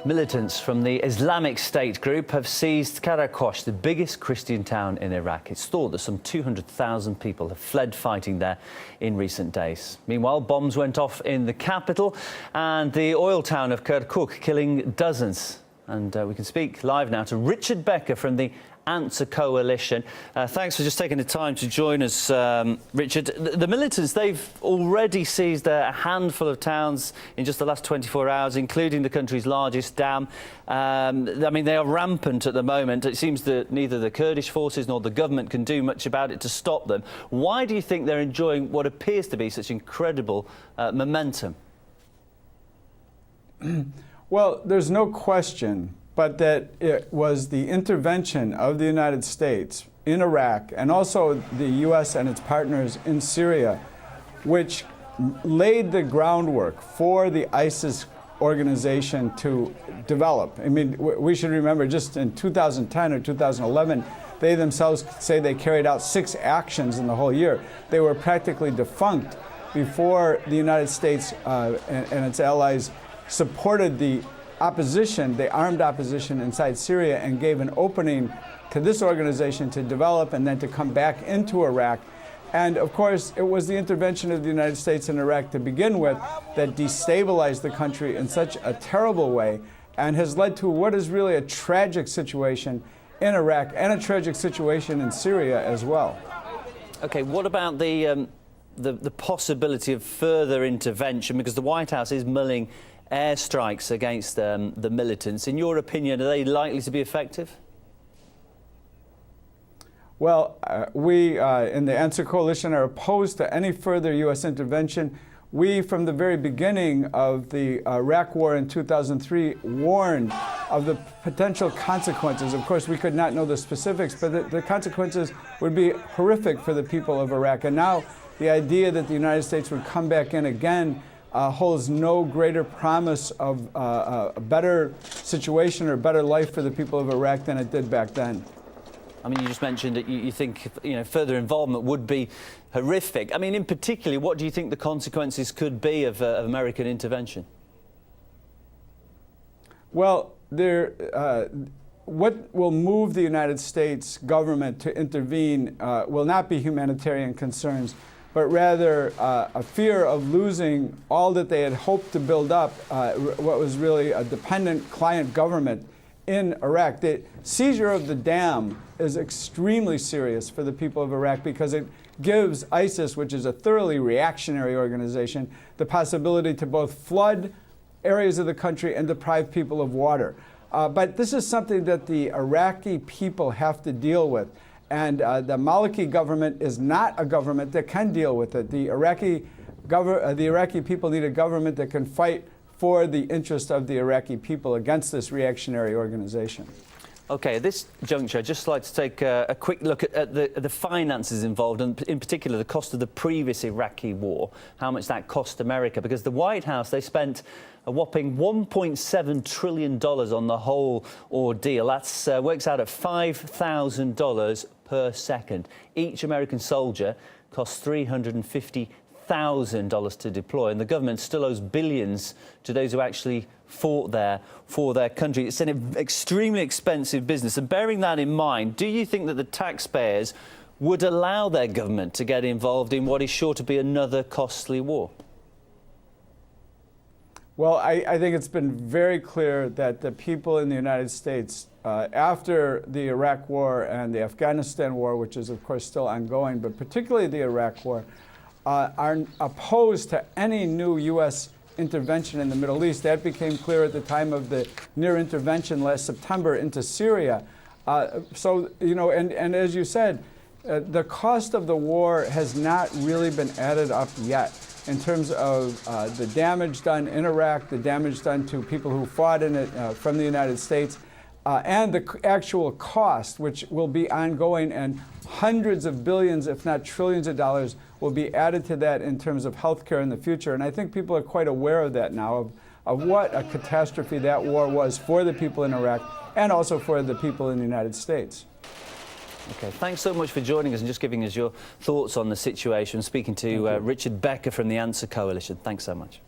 Militants from the Islamic State group have seized Karakosh, the biggest Christian town in Iraq. It's thought that some 200,000 people have fled fighting there in recent days. Meanwhile, bombs went off in the capital and the oil town of Kirkuk, killing dozens. And we can speak live now to Richard Becker from the Answer Coalition. Thanks for just taking the time to join us, Richard. The militants, they've already seized a handful of towns in just the last 24 hours, including the country's largest dam. I mean, they are rampant at the moment. It seems that neither the Kurdish forces nor the government can do much about it to stop them. Why do you think they're enjoying what appears to be such incredible momentum? Well, there's no question but that it was the intervention of the United States in Iraq and also the U.S. and its partners in Syria, which laid the groundwork for the ISIS organization to develop. I mean, we should remember just in 2010 or 2011, they themselves say they carried out 6 actions in the whole year. They were practically defunct before the United States and its allies supported the opposition, the armed opposition inside Syria, and gave an opening to this organization to develop and then to come back into Iraq. And of course, it was the intervention of the United States in Iraq to begin with that destabilized the country in such a terrible way and has led to what is really a tragic situation in Iraq and a tragic situation in Syria as well. Okay, what about the possibility of further intervention? Because the White House is mulling airstrikes against the militants. In your opinion, are they likely to be effective? Well, we in the Answer Coalition are opposed to any further U.S. intervention. We, from the very beginning of the Iraq War in 2003, warned of the potential consequences. Of course, we could not know the specifics, but the consequences would be horrific for the people of Iraq. And now the idea that the United States would come back in again holds no greater promise of a better situation or better life for the people of Iraq than it did back then. I mean, you just mentioned that you think further involvement would be horrific. I mean, in particular, what do you think the consequences could be of American intervention? Well, what will move the United States government to intervene will not be humanitarian concerns, but rather a fear of losing all that they had hoped to build up, what was really a dependent client government in Iraq. The seizure of the dam is extremely serious for the people of Iraq because it gives ISIS, which is a thoroughly reactionary organization, the possibility to both flood areas of the country and deprive people of water. But this is something that the Iraqi people have to deal with. And the Maliki government is not a government that can deal with it. The Iraqi people need a government that can fight for the interest of the Iraqi people against this reactionary organization. Okay, at this juncture, I'd just like to take a quick look at the finances involved, and in particular the cost of the previous Iraqi war, how much that cost America, because the White House, they spent a whopping $1.7 trillion on the whole ordeal. That works out at $5,000 per second. Each American soldier costs $350,000 to deploy, and the government still owes billions to those who actually fought there for their country. It's an extremely expensive business, and bearing that in mind, do you think that the taxpayers would allow their government to get involved in what is sure to be another costly war? Well, I think it's been very clear that the people in the United States, after the Iraq War and the Afghanistan War, which is of course still ongoing, but particularly the Iraq War, are opposed to any new U.S. intervention in the Middle East. That became clear at the time of the near intervention last September into Syria. And as you said, the cost of the war has not really been added up yet in terms of the damage done in Iraq, the damage done to people who fought in it from the United States, and the actual cost, which will be ongoing, and hundreds of billions, if not trillions of dollars, will be added to that in terms of healthcare in the future. And I think people are quite aware of that now, of what a catastrophe that war was for the people in Iraq and also for the people in the United States. Okay, thanks so much for joining us and just giving us your thoughts on the situation. Speaking to Richard Becker from the Answer Coalition. Thanks so much.